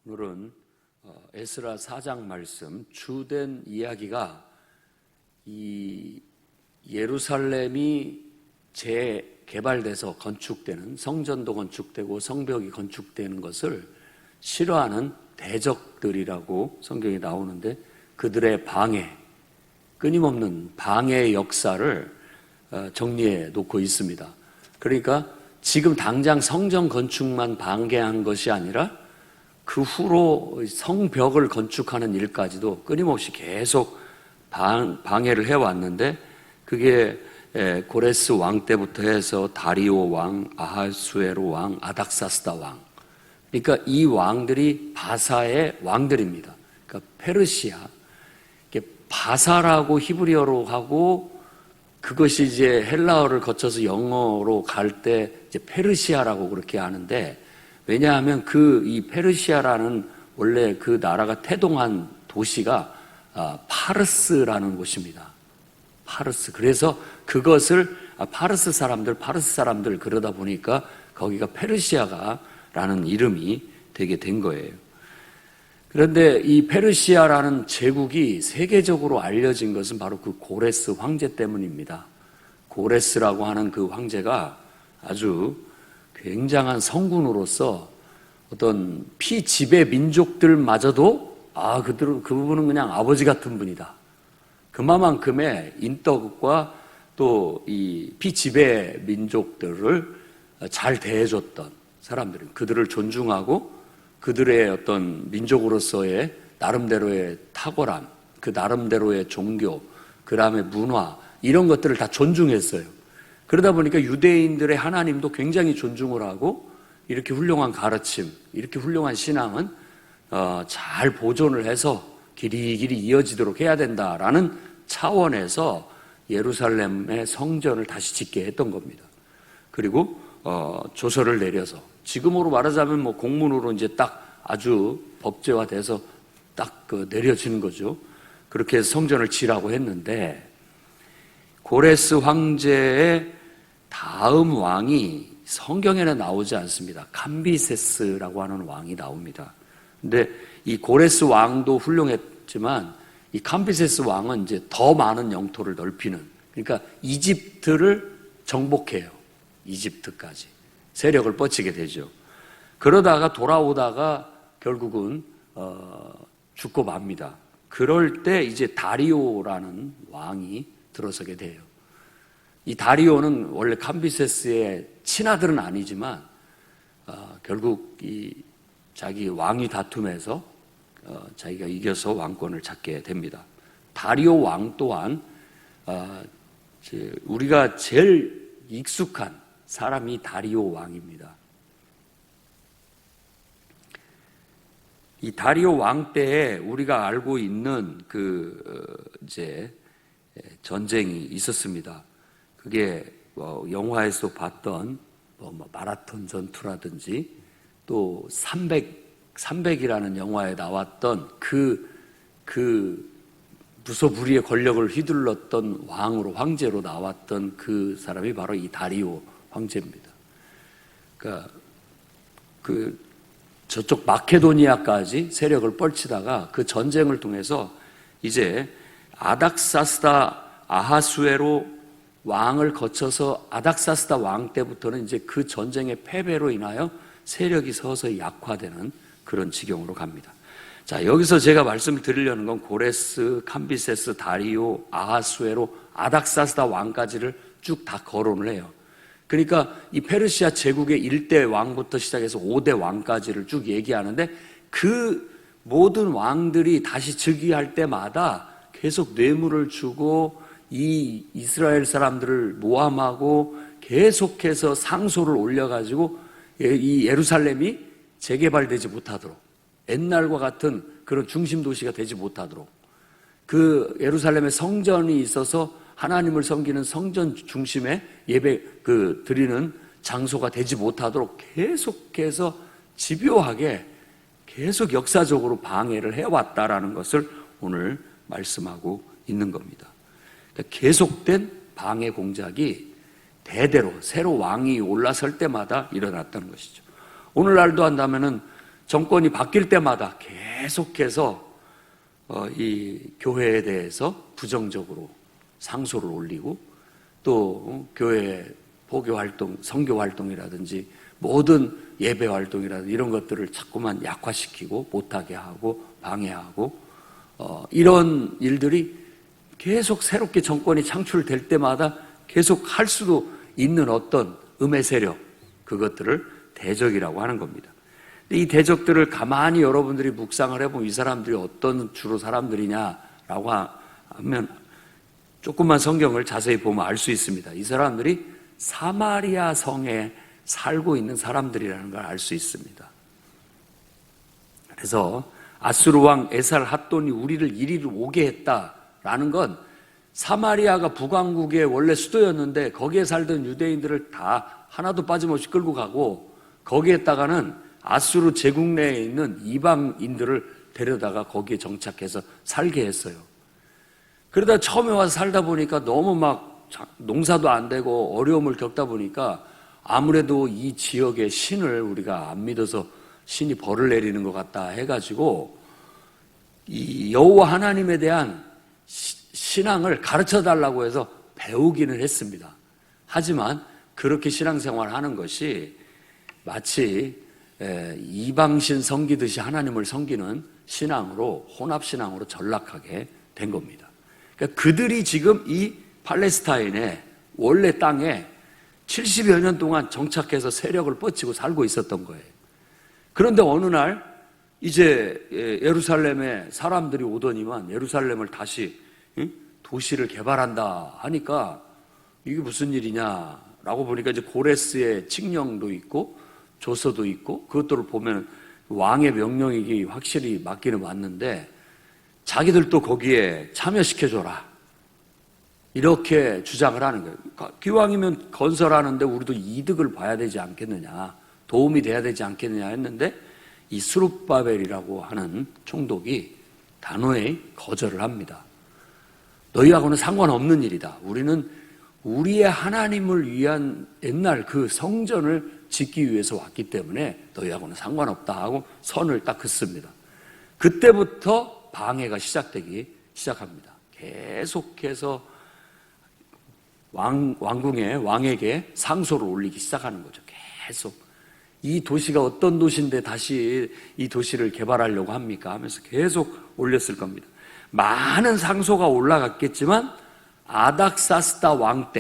오늘은 에스라 4장 말씀, 주된 이야기가 이 예루살렘이 재개발돼서 건축되는, 성전도 건축되고 성벽이 건축되는 것을 싫어하는 대적들이라고 성경에 나오는데, 그들의 방해, 끊임없는 방해의 역사를 정리해 놓고 있습니다. 그러니까 지금 당장 성전 건축만 방해한 것이 아니라 그 후로 성벽을 건축하는 일까지도 끊임없이 계속 방해를 해왔는데, 그게 고레스 왕 때부터 해서 다리오 왕, 아하수에로 왕, 아닥사스다 왕, 그러니까 이 왕들이 바사의 왕들입니다. 그러니까 페르시아, 바사라고 히브리어로 하고, 그것이 이제 헬라어를 거쳐서 영어로 갈 때 이제 페르시아라고 그렇게 하는데, 왜냐하면 이 페르시아라는 원래 그 나라가 태동한 도시가 파르스라는 곳입니다. 파르스. 그래서 그것을 파르스 사람들 그러다 보니까 거기가 페르시아가라는 이름이 되게 된 거예요. 그런데 이 페르시아라는 제국이 세계적으로 알려진 것은 바로 그 고레스 황제 때문입니다. 고레스라고 하는 그 황제가 아주 굉장한 성군으로서 어떤 피지배 민족들마저도 그분은 그냥 아버지 같은 분이다, 그만큼의 인덕과 또 이 피지배 민족들을 잘 대해줬던 사람들은, 그들을 존중하고 그들의 어떤 민족으로서의 나름대로의 탁월함, 그 나름대로의 종교, 그 다음에 문화, 이런 것들을 다 존중했어요. 그러다 보니까 유대인들의 하나님도 굉장히 존중을 하고, 이렇게 훌륭한 가르침, 이렇게 훌륭한 신앙은 잘 보존을 해서 길이길이 이어지도록 해야 된다라는 차원에서 예루살렘의 성전을 다시 짓게 했던 겁니다. 그리고 조서를 내려서, 지금으로 말하자면 뭐 공문으로 이제 딱 아주 법제화돼서 딱 내려지는 거죠. 그렇게 해서 성전을 지라고 했는데, 고레스 황제의 다음 왕이 성경에는 나오지 않습니다. 캄비세스라고 하는 왕이 나옵니다. 근데 이 고레스 왕도 훌륭했지만, 이 캄비세스 왕은 이제 더 많은 영토를 넓히는, 그러니까 이집트를 정복해요. 이집트까지 세력을 뻗치게 되죠. 그러다가 돌아오다가 결국은 죽고 맙니다. 그럴 때 이제 다리오라는 왕이 들어서게 돼요. 이 다리오는 원래 캄비세스의 친아들은 아니지만 결국 이 자기 왕위 다툼에서 자기가 이겨서 왕권을 잡게 됩니다. 다리오 왕 또한 우리가 제일 익숙한 사람이 다리오 왕입니다. 이 다리오 왕 때에 우리가 알고 있는 이제 전쟁이 있었습니다. 그게 영화에서 봤던 마라톤 전투라든지, 또 300이라는 영화에 나왔던 그 무소불위의 권력을 휘둘렀던 황제로 나왔던 그 사람이 바로 이 다리오 황제입니다. 그러니까 저쪽 마케도니아까지 세력을 펼치다가 그 전쟁을 통해서 이제 아닥사스다 아하수에로 왕을 거쳐서 아닥사스다 왕 때부터는 이제 그 전쟁의 패배로 인하여 세력이 서서히 약화되는 그런 지경으로 갑니다. 자, 여기서 제가 말씀을 드리려는 건 고레스, 캄비세스, 다리오, 아하수에로, 아닥사스다 왕까지를 쭉 다 거론을 해요. 그러니까 이 페르시아 제국의 1대 왕부터 시작해서 5대 왕까지를 쭉 얘기하는데, 그 모든 왕들이 다시 즉위할 때마다 계속 뇌물을 주고 이 이스라엘 사람들을 모함하고 계속해서 상소를 올려가지고 이 예루살렘이 재개발되지 못하도록, 옛날과 같은 그런 중심 도시가 되지 못하도록, 그 예루살렘에 성전이 있어서 하나님을 섬기는 성전 중심의 예배 드리는 장소가 되지 못하도록 계속해서 집요하게 계속 역사적으로 방해를 해왔다라는 것을 오늘 말씀하고 있는 겁니다. 그러니까 계속된 방해 공작이 대대로 새로 왕이 올라설 때마다 일어났다는 것이죠. 오늘날도 한다면은 정권이 바뀔 때마다 계속해서 이 교회에 대해서 부정적으로 상소를 올리고 또 교회 포교 활동, 선교 활동이라든지 모든 예배 활동이라든지 이런 것들을 자꾸만 약화시키고 못하게 하고 방해하고 이런 일들이 계속 새롭게 정권이 창출될 때마다 계속 할 수도 있는 어떤 음의 세력, 그것들을 대적이라고 하는 겁니다. 이 대적들을 가만히 여러분들이 묵상을 해보면 이 사람들이 어떤 주로 사람들이냐라고 하면 조금만 성경을 자세히 보면 알 수 있습니다. 이 사람들이 사마리아 성에 살고 있는 사람들이라는 걸 알 수 있습니다. 그래서 아수르 왕 에살 핫돈이 우리를 이리로 오게 했다라는 건 사마리아가 북왕국의 원래 수도였는데 거기에 살던 유대인들을 다 하나도 빠짐없이 끌고 가고 거기에다가는 아수르 제국 내에 있는 이방인들을 데려다가 거기에 정착해서 살게 했어요. 그러다 처음에 와서 살다 보니까 너무 막 농사도 안 되고 어려움을 겪다 보니까 아무래도 이 지역의 신을 우리가 안 믿어서 신이 벌을 내리는 것 같다 해가지고 이 여호와 하나님에 대한 신앙을 가르쳐 달라고 해서 배우기는 했습니다. 하지만 그렇게 신앙생활을 하는 것이 마치 이방신 섬기듯이 하나님을 섬기는 신앙으로 혼합신앙으로 전락하게 된 겁니다. 그러니까 그들이 지금 이 팔레스타인의 원래 땅에 70여 년 동안 정착해서 세력을 뻗치고 살고 있었던 거예요. 그런데 어느 날 이제 예루살렘에 사람들이 오더니만 예루살렘을 다시 도시를 개발한다 하니까 이게 무슨 일이냐라고 보니까 이제 고레스의 칙령도 있고 조서도 있고 그것들을 보면 왕의 명령이 확실히 맞기는 맞는데 자기들도 거기에 참여시켜줘라 이렇게 주장을 하는 거예요. 기왕이면 건설하는데 우리도 이득을 봐야 되지 않겠느냐, 도움이 돼야 되지 않겠느냐 했는데 이 스룹바벨이라고 하는 총독이 단호히 거절을 합니다. 너희하고는 상관없는 일이다. 우리는 우리의 하나님을 위한 옛날 그 성전을 짓기 위해서 왔기 때문에 너희하고는 상관없다 하고 선을 딱 긋습니다. 그때부터 방해가 시작되기 시작합니다. 계속해서 왕에게 상소를 올리기 시작하는 거죠. 계속 이 도시가 어떤 도시인데 다시 이 도시를 개발하려고 합니까? 하면서 계속 올렸을 겁니다. 많은 상소가 올라갔겠지만 아닥사스다 왕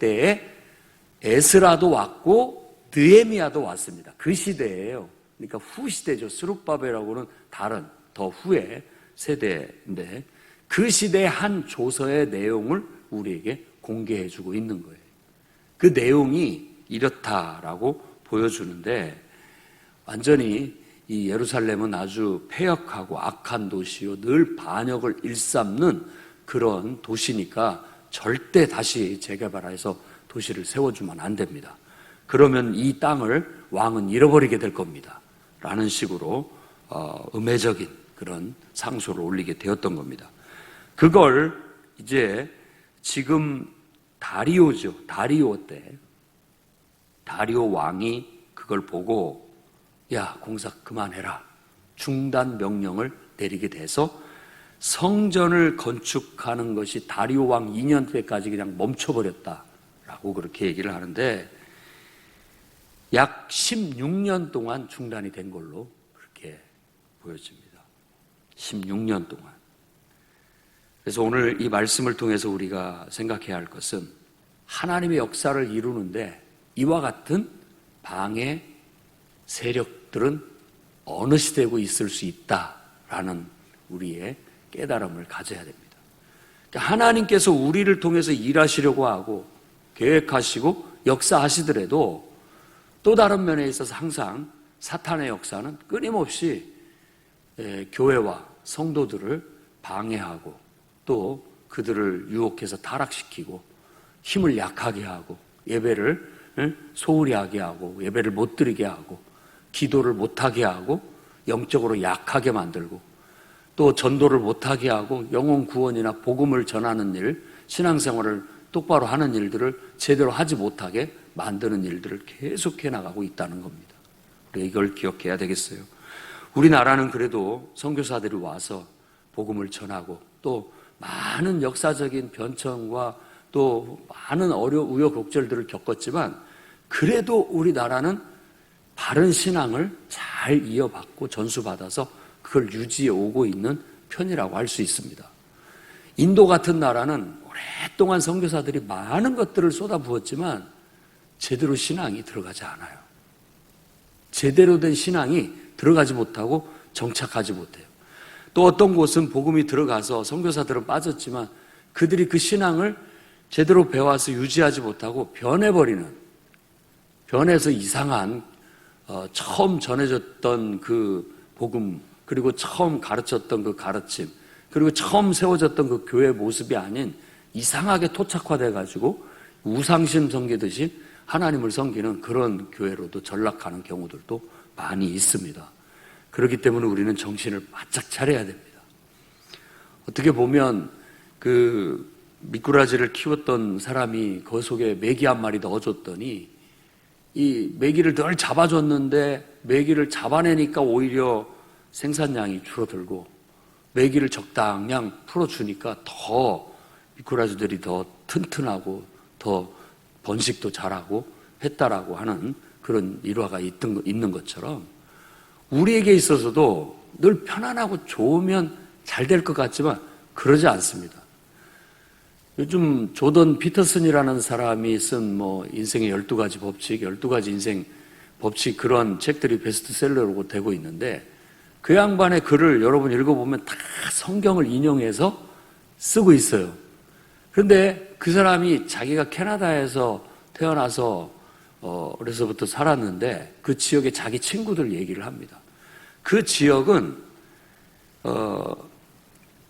때에 에스라도 왔고 느헤미야도 왔습니다. 그 시대예요. 그러니까 후 시대죠. 스룹바벨하고는 다른 더 후의 세대인데 그 시대의 한 조서의 내용을 우리에게 공개해주고 있는 거예요. 그 내용이 이렇다라고 보여주는데 완전히 이 예루살렘은 아주 폐역하고 악한 도시요 늘 반역을 일삼는 그런 도시니까 절대 다시 재개발해서 도시를 세워주면 안 됩니다. 그러면 이 땅을 왕은 잃어버리게 될 겁니다. 라는 식으로 음해적인 그런 상소를 올리게 되었던 겁니다. 그걸 이제 지금 다리오죠. 다리오 때 다리오 왕이 그걸 보고 야 공사 그만해라 중단 명령을 내리게 돼서 성전을 건축하는 것이 다리오 왕 2년 때까지 그냥 멈춰버렸다라고 그렇게 얘기를 하는데 약 16년 동안 중단이 된 걸로 그렇게 보여집니다. 16년 동안. 그래서 오늘 이 말씀을 통해서 우리가 생각해야 할 것은 하나님의 역사를 이루는데 이와 같은 방해 세력들은 어느 시대고 있을 수 있다라는 우리의 깨달음을 가져야 됩니다. 그러니까 하나님께서 우리를 통해서 일하시려고 하고 계획하시고 역사하시더라도 또 다른 면에 있어서 항상 사탄의 역사는 끊임없이 교회와 성도들을 방해하고 또 그들을 유혹해서 타락시키고 힘을 약하게 하고 예배를 소홀히 하게 하고 예배를 못 드리게 하고 기도를 못하게 하고 영적으로 약하게 만들고 또 전도를 못하게 하고 영혼 구원이나 복음을 전하는 일, 신앙생활을 똑바로 하는 일들을 제대로 하지 못하게 만드는 일들을 계속해 나가고 있다는 겁니다. 우리가 이걸 기억해야 되겠어요. 우리나라는 그래도 선교사들이 와서 복음을 전하고 또 많은 역사적인 변천과 또 많은 우여곡절들을 겪었지만 그래도 우리나라는 바른 신앙을 잘 이어받고 전수받아서 그걸 유지해 오고 있는 편이라고 할 수 있습니다. 인도 같은 나라는 오랫동안 선교사들이 많은 것들을 쏟아부었지만 제대로 신앙이 들어가지 않아요. 제대로 된 신앙이 들어가지 못하고 정착하지 못해요. 또 어떤 곳은 복음이 들어가서 선교사들은 빠졌지만 그들이 그 신앙을 제대로 배워서 유지하지 못하고 변해서 이상한 처음 전해졌던 그 복음, 그리고 처음 가르쳤던 그 가르침, 그리고 처음 세워졌던 그 교회 모습이 아닌 이상하게 토착화돼가지고 우상심 섬기듯이 하나님을 섬기는 그런 교회로도 전락하는 경우들도 많이 있습니다. 그렇기 때문에 우리는 정신을 바짝 차려야 됩니다. 어떻게 보면 그 미꾸라지를 키웠던 사람이 그 속에 메기 한 마리 넣어줬더니 이 메기를 늘 잡아줬는데 메기를 잡아내니까 오히려 생산량이 줄어들고 메기를 적당량 풀어주니까 더 미꾸라지들이 더 튼튼하고 더 번식도 잘하고 했다라고 하는 그런 일화가 있는 것처럼 우리에게 있어서도 늘 편안하고 좋으면 잘 될 것 같지만 그러지 않습니다. 요즘 조던 피터슨이라는 사람이 쓴 인생의 12가지 법칙, 12가지 인생 법칙 그런 책들이 베스트셀러로 되고 있는데 그 양반의 글을 여러분 읽어보면 다 성경을 인용해서 쓰고 있어요. 그런데 그 사람이 자기가 캐나다에서 태어나서 어려서부터 살았는데 그 지역에 자기 친구들 얘기를 합니다. 그 지역은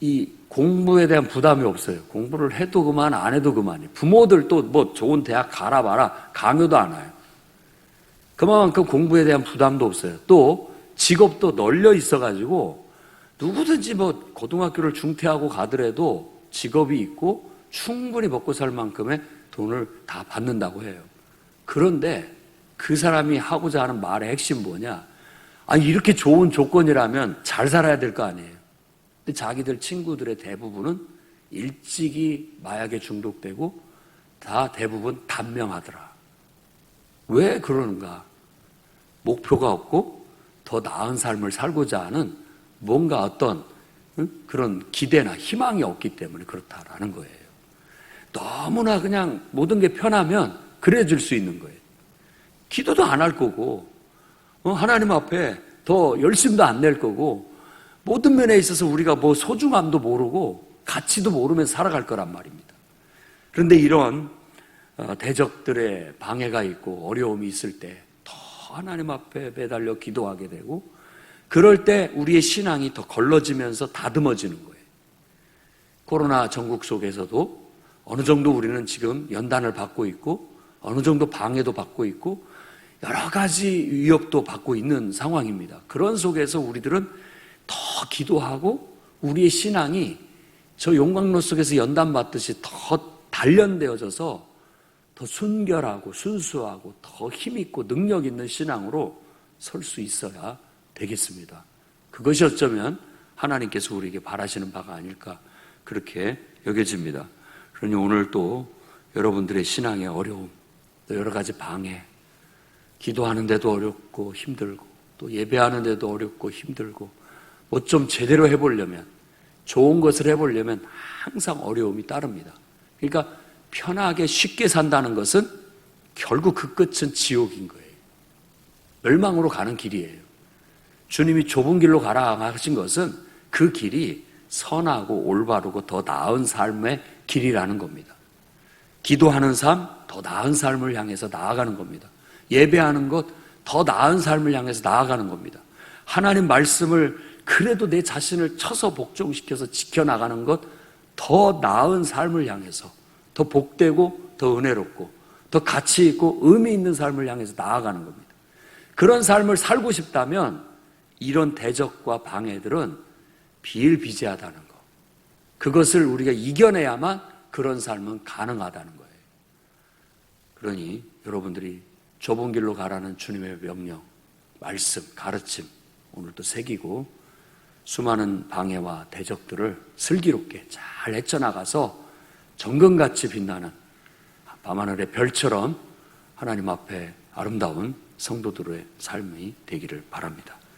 이 공부에 대한 부담이 없어요. 공부를 해도 그만 안 해도 그만이에요. 부모들도 좋은 대학 가라 마라 강요도 안 해요. 그만큼 공부에 대한 부담도 없어요. 또 직업도 널려 있어가지고 누구든지 고등학교를 중퇴하고 가더라도 직업이 있고 충분히 먹고 살 만큼의 돈을 다 받는다고 해요. 그런데 그 사람이 하고자 하는 말의 핵심 뭐냐? 아니 이렇게 좋은 조건이라면 잘 살아야 될 거 아니에요. 근데 자기들 친구들의 대부분은 일찍이 마약에 중독되고 다 대부분 단명하더라. 왜 그러는가? 목표가 없고 더 나은 삶을 살고자 하는 뭔가 어떤 그런 기대나 희망이 없기 때문에 그렇다라는 거예요. 너무나 그냥 모든 게 편하면 그래줄 수 있는 거예요. 기도도 안 할 거고 하나님 앞에 더 열심도 안 낼 거고 모든 면에 있어서 우리가 소중함도 모르고 가치도 모르면서 살아갈 거란 말입니다. 그런데 이런 대적들의 방해가 있고 어려움이 있을 때 더 하나님 앞에 매달려 기도하게 되고 그럴 때 우리의 신앙이 더 걸러지면서 다듬어지는 거예요. 코로나 전국 속에서도 어느 정도 우리는 지금 연단을 받고 있고 어느 정도 방해도 받고 있고 여러 가지 위협도 받고 있는 상황입니다. 그런 속에서 우리들은 더 기도하고 우리의 신앙이 저 용광로 속에서 연단받듯이 더 단련되어져서 더 순결하고 순수하고 더 힘있고 능력 있는 신앙으로 설 수 있어야 되겠습니다. 그것이 어쩌면 하나님께서 우리에게 바라시는 바가 아닐까 그렇게 여겨집니다. 그러니 오늘 또 여러분들의 신앙의 어려움, 또 여러 가지 방해, 기도하는데도 어렵고 힘들고 또 예배하는데도 어렵고 힘들고 좀 제대로 해보려면 좋은 것을 해보려면 항상 어려움이 따릅니다. 그러니까 편하게 쉽게 산다는 것은 결국 그 끝은 지옥인 거예요. 멸망으로 가는 길이에요. 주님이 좁은 길로 가라 하신 것은 그 길이 선하고 올바르고 더 나은 삶의 길이라는 겁니다. 기도하는 삶, 더 나은 삶을 향해서 나아가는 겁니다. 예배하는 것, 더 나은 삶을 향해서 나아가는 겁니다. 하나님 말씀을 그래도 내 자신을 쳐서 복종시켜서 지켜나가는 것, 더 나은 삶을 향해서 더 복되고 더 은혜롭고 더 가치 있고 의미 있는 삶을 향해서 나아가는 겁니다. 그런 삶을 살고 싶다면 이런 대적과 방해들은 비일비재하다는 것, 그것을 우리가 이겨내야만 그런 삶은 가능하다는 거예요. 그러니 여러분들이 좁은 길로 가라는 주님의 명령 말씀, 가르침 오늘도 새기고 수많은 방해와 대적들을 슬기롭게 잘 헤쳐나가서 정금같이 빛나는 밤하늘의 별처럼 하나님 앞에 아름다운 성도들의 삶이 되기를 바랍니다.